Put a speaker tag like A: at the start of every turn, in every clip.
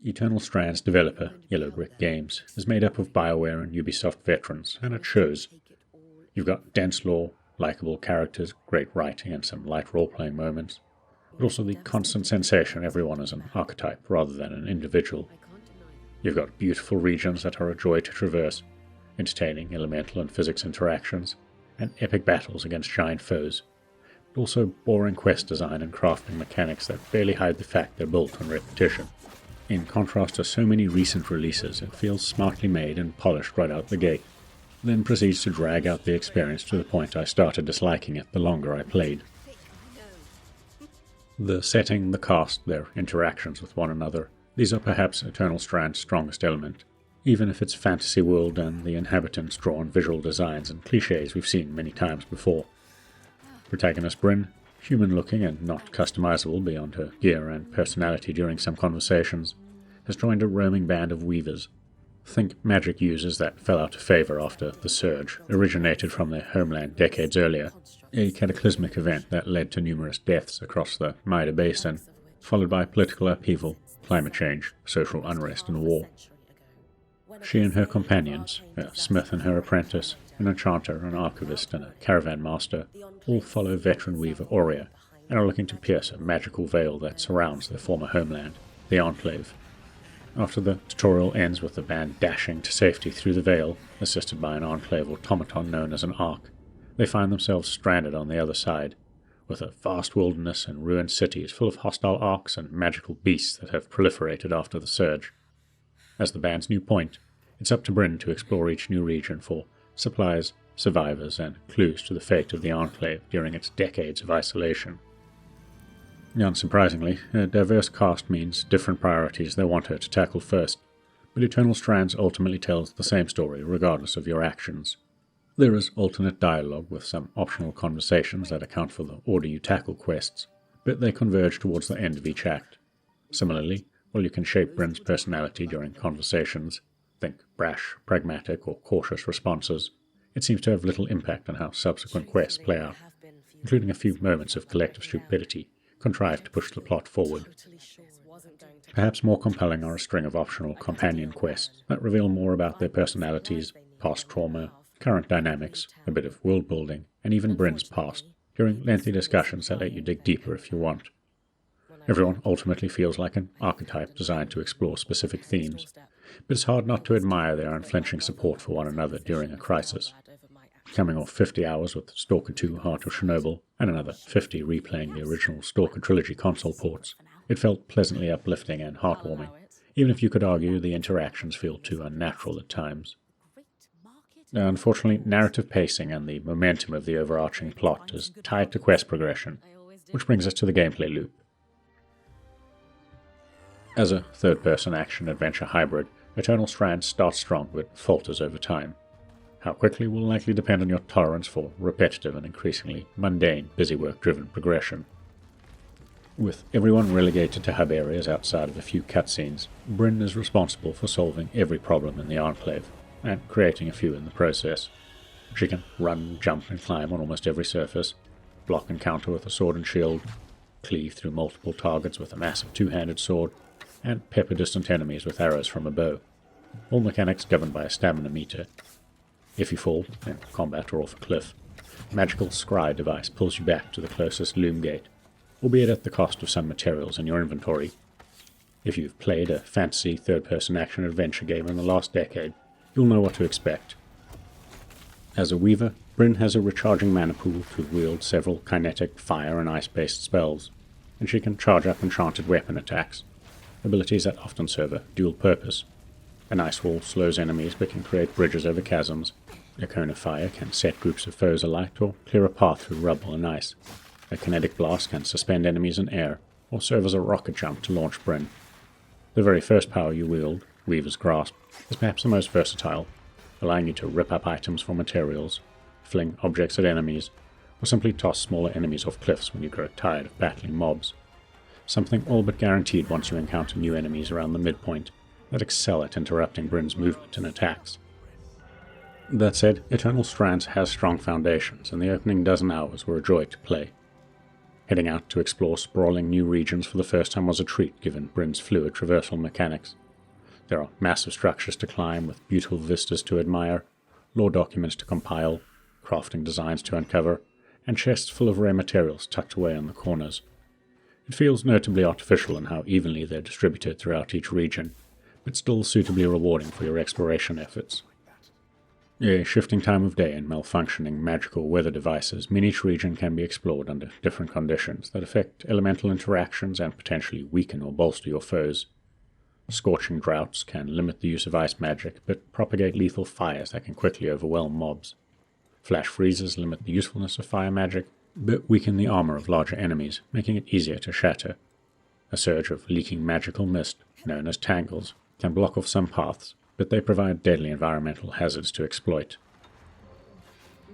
A: Eternal Strands developer, Yellow Brick Games, is made up of BioWare and Ubisoft veterans, and it shows. You've got dense lore, likeable characters, great writing, and some light role-playing moments, but also the constant sensation everyone is an archetype rather than an individual. You've got beautiful regions that are a joy to traverse, entertaining elemental and physics interactions, and epic battles against giant foes, but also boring quest design and crafting mechanics that barely hide the fact they're built on repetition. In contrast to so many recent releases, it feels smartly made and polished right out the gate, then proceeds to drag out the experience to the point I started disliking it the longer I played. The setting, the cast, their interactions with one another, these are perhaps Eternal Strand's strongest element, even if its fantasy world and the inhabitants draw on visual designs and cliches we've seen many times before. Protagonist Brynn, human-looking and not customizable beyond her gear and personality during some conversations, has joined a roaming band of weavers. Think magic users that fell out of favor after the Surge originated from their homeland decades earlier, a cataclysmic event that led to numerous deaths across the Maida Basin, followed by political upheaval, climate change, social unrest, and war. She and her companions, a smith and her apprentice, an enchanter, an archivist, and a caravan master, all follow veteran weaver Aurea, and are looking to pierce a magical veil that surrounds their former homeland, the Enclave. After the tutorial ends with the band dashing to safety through the veil, assisted by an Enclave automaton known as an Ark, they find themselves stranded on the other side, with a vast wilderness and ruined cities full of hostile Arks and magical beasts that have proliferated after the Surge. As the band's new point, it's up to Brynn to explore each new region for supplies, survivors, and clues to the fate of the Enclave during its decades of isolation. Unsurprisingly, a diverse cast means different priorities they want her to tackle first, but Eternal Strands ultimately tells the same story regardless of your actions. There is alternate dialogue with some optional conversations that account for the order you tackle quests, but they converge towards the end of each act. Similarly, while you can shape Brynn's personality during conversations, think brash, pragmatic, or cautious responses, it seems to have little impact on how subsequent quests play out, including a few moments of collective stupidity contrived to push the plot forward. Perhaps more compelling are a string of optional companion quests that reveal more about their personalities, past trauma, current dynamics, a bit of world building, and even Brynn's past, during lengthy discussions that let you dig deeper if you want. Everyone ultimately feels like an archetype designed to explore specific themes, but it's hard not to admire their unflinching support for one another during a crisis. Coming off 50 hours with Stalker 2 Heart of Chernobyl, and another 50 replaying the original Stalker trilogy console ports, it felt pleasantly uplifting and heartwarming, even if you could argue the interactions feel too unnatural at times. Unfortunately, narrative pacing and the momentum of the overarching plot is tied to quest progression, which brings us to the gameplay loop. As a third-person action-adventure hybrid, Eternal Strands starts strong but falters over time. How quickly will likely depend on your tolerance for repetitive and increasingly mundane, busywork-driven progression. With everyone relegated to hub areas outside of a few cutscenes, Brynn is responsible for solving every problem in the Enclave, and creating a few in the process. She can run, jump, and climb on almost every surface, block and counter with a sword and shield, cleave through multiple targets with a massive two-handed sword, and pepper distant enemies with arrows from a bow, all mechanics governed by a stamina meter. If you fall, in combat or off a cliff, a magical scry device pulls you back to the closest loom gate, albeit at the cost of some materials in your inventory. If you've played a fantasy third-person action-adventure game in the last decade, you'll know what to expect. As a weaver, Brynn has a recharging mana pool to wield several kinetic, fire and ice-based spells, and she can charge up enchanted weapon attacks, abilities that often serve a dual purpose. An ice wall slows enemies but can create bridges over chasms. A cone of fire can set groups of foes alight or clear a path through rubble and ice. A kinetic blast can suspend enemies in air, or serve as a rocket jump to launch Brynn. The very first power you wield, Weaver's Grasp, is perhaps the most versatile, allowing you to rip up items for materials, fling objects at enemies, or simply toss smaller enemies off cliffs when you grow tired of battling mobs. Something all but guaranteed once you encounter new enemies around the midpoint that excel at interrupting Brynn's movement and attacks. That said, Eternal Strands has strong foundations, and the opening dozen hours were a joy to play. Heading out to explore sprawling new regions for the first time was a treat given Bryn's fluid traversal mechanics. There are massive structures to climb with beautiful vistas to admire, lore documents to compile, crafting designs to uncover, and chests full of rare materials tucked away in the corners. It feels notably artificial in how evenly they're distributed throughout each region, but still suitably rewarding for your exploration efforts. A shifting time of day and malfunctioning magical weather devices mean each region can be explored under different conditions that affect elemental interactions and potentially weaken or bolster your foes. Scorching droughts can limit the use of ice magic, but propagate lethal fires that can quickly overwhelm mobs. Flash freezes limit the usefulness of fire magic, but weaken the armor of larger enemies, making it easier to shatter. A surge of leaking magical mist, known as tangles, can block off some paths, but they provide deadly environmental hazards to exploit.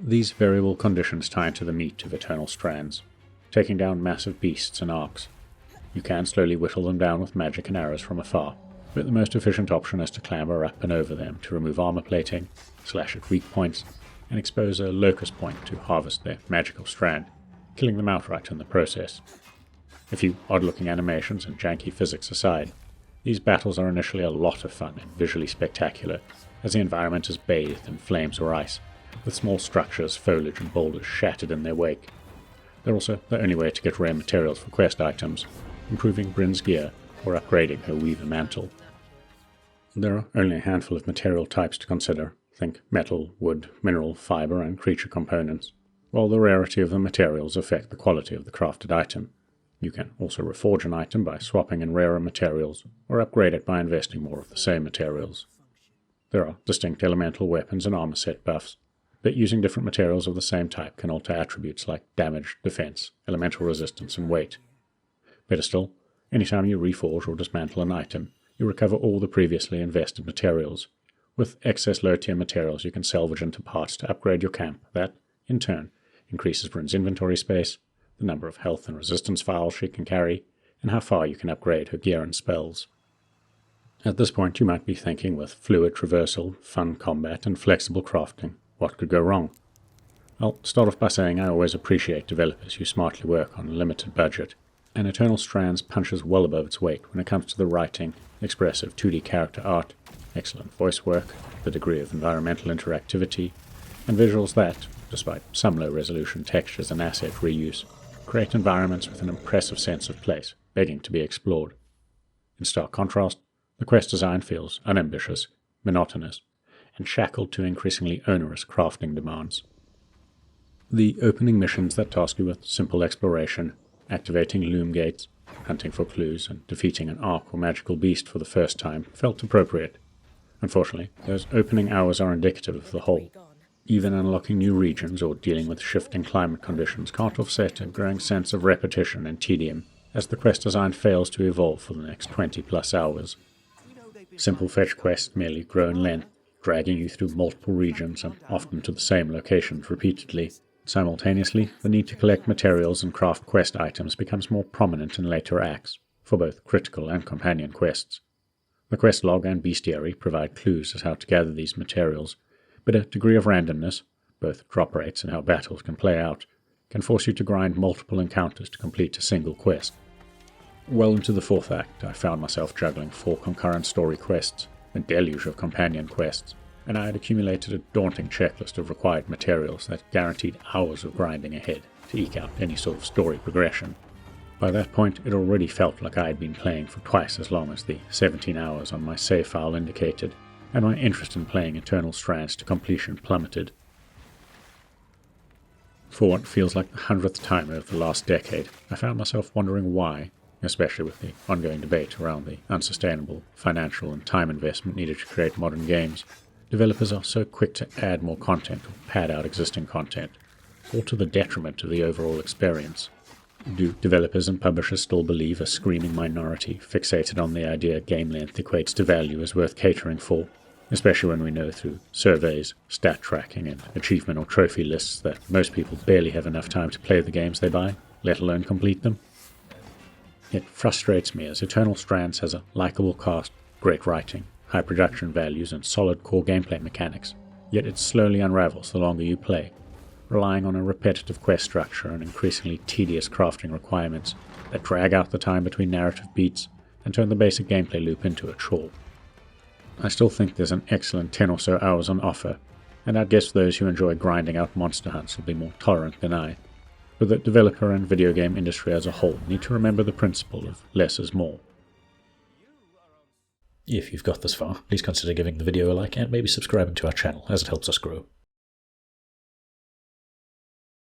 A: These variable conditions tie into the meat of Eternal Strands, taking down massive beasts and arcs. You can slowly whittle them down with magic and arrows from afar, but the most efficient option is to clamber up and over them to remove armor plating, slash at weak points, and expose a locust point to harvest their magical strand, killing them outright in the process. A few odd-looking animations and janky physics aside, these battles are initially a lot of fun and visually spectacular, as the environment is bathed in flames or ice, with small structures, foliage and boulders shattered in their wake. They're also the only way to get rare materials for quest items, improving Bryn's gear or upgrading her weaver mantle. There are only a handful of material types to consider, think metal, wood, mineral, fiber and creature components, while the rarity of the materials affect the quality of the crafted item. You can also reforge an item by swapping in rarer materials, or upgrade it by investing more of the same materials. There are distinct elemental weapons and armor set buffs, but using different materials of the same type can alter attributes like damage, defense, elemental resistance, and weight. Better still, anytime you reforge or dismantle an item, you recover all the previously invested materials. With excess low-tier materials you can salvage into parts to upgrade your camp that, in turn, increases Bryn's inventory space, the number of health and resistance files she can carry, and how far you can upgrade her gear and spells. At this point you might be thinking, with fluid traversal, fun combat, and flexible crafting, what could go wrong? I'll start off by saying I always appreciate developers who smartly work on a limited budget, and Eternal Strands punches well above its weight when it comes to the writing, expressive 2D character art, excellent voice work, the degree of environmental interactivity, and visuals that, despite some low-resolution textures and asset reuse, create environments with an impressive sense of place, begging to be explored. In stark contrast, the quest design feels unambitious, monotonous, and shackled to increasingly onerous crafting demands. The opening missions that task you with simple exploration, activating loom gates, hunting for clues, and defeating an arc or magical beast for the first time felt appropriate. Unfortunately, those opening hours are indicative of the whole. Even unlocking new regions or dealing with shifting climate conditions can't offset a growing sense of repetition and tedium as the quest design fails to evolve for the next 20+ hours. Simple fetch quests merely grow in length, dragging you through multiple regions and often to the same locations repeatedly. Simultaneously, the need to collect materials and craft quest items becomes more prominent in later acts, for both critical and companion quests. The quest log and bestiary provide clues as how to gather these materials, but a degree of randomness, both drop rates and how battles can play out, can force you to grind multiple encounters to complete a single quest. Well into the fourth act, I found myself juggling 4 concurrent story quests, a deluge of companion quests, and I had accumulated a daunting checklist of required materials that guaranteed hours of grinding ahead to eke out any sort of story progression. By that point, it already felt like I had been playing for twice as long as the 17 hours on my save file indicated, and my interest in playing Eternal Strands to completion plummeted. For what feels like the 100th time over the last decade, I found myself wondering why, especially with the ongoing debate around the unsustainable financial and time investment needed to create modern games, developers are so quick to add more content or pad out existing content, all to the detriment of the overall experience. Do developers and publishers still believe a screaming minority fixated on the idea game length equates to value is worth catering for, especially when we know through surveys, stat tracking, and achievement or trophy lists that most people barely have enough time to play the games they buy, let alone complete them? It frustrates me as Eternal Strands has a likeable cast, great writing, high production values, and solid core gameplay mechanics, yet it slowly unravels the longer you play. relying on a repetitive quest structure and increasingly tedious crafting requirements that drag out the time between narrative beats and turn the basic gameplay loop into a chore. I still think there's an excellent 10 or so hours on offer, and I'd guess those who enjoy grinding out monster hunts will be more tolerant than I, but the developer and video game industry as a whole need to remember the principle of less is more. If you've got this far, please consider giving the video a like and maybe subscribing to our channel, as it helps us grow.